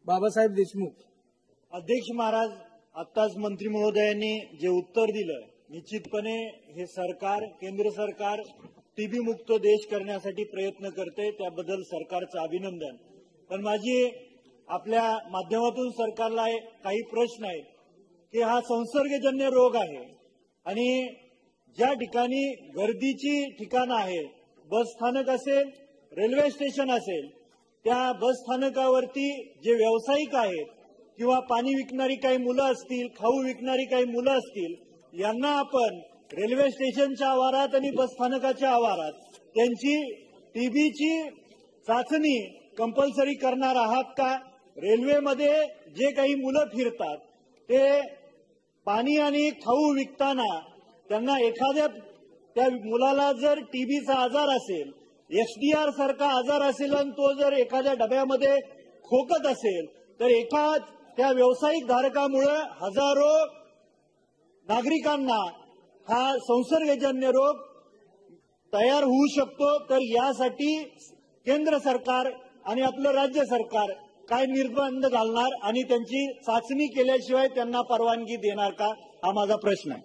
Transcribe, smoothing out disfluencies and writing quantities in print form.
बाबासाहेब देशमुख. अध्यक्ष महाराज, आत्ताच मंत्री महोदयांनी जे उत्तर दिलं, निश्चितपणे हे सरकार, केंद्र सरकार टीबी मुक्त देश करण्यासाठी प्रयत्न करते, त्याबद्दल सरकारचं अभिनंदन. पण माझी आपल्या माध्यमातून सरकारला काही प्रश्न आहेत की हा संसर्गजन्य रोग आहे आणि ज्या ठिकाणी गर्दीची ठिकाणं आहेत, बस स्थानक असेल, रेल्वे स्टेशन असेल, त्या बस स्थानकावरती जे व्यावसायिक आहेत किंवा पाणी विकणारी काही मुलं असतील, खाऊ विकणारी काही मुलं असतील, यांना आपण रेल्वे स्टेशनच्या आवारात आणि बस स्थानकाच्या आवारात त्यांची टीबीची चाचणी कंपल्सरी करणार आहात का? रेल्वेमध्ये जे काही मुलं फिरतात ते पाणी आणि खाऊ विकताना त्यांना एखाद्या त्या मुलाला जर टीबीचा आजार असेल, एसडीआर सारखा आजार असेल आणि तो जर एखाद्या डब्यामध्ये खोकत असेल तर त्या व्यावसायिक धारकामुळे हजारो नागरिकांना हा संसर्गजन्य रोग तयार होऊ शकतो. तर यासाठी केंद्र सरकार आणि आपलं राज्य सरकार काय निर्बंध घालणार आणि त्यांची चाचणी केल्याशिवाय त्यांना परवानगी देणार का, हा माझा प्रश्न आहे.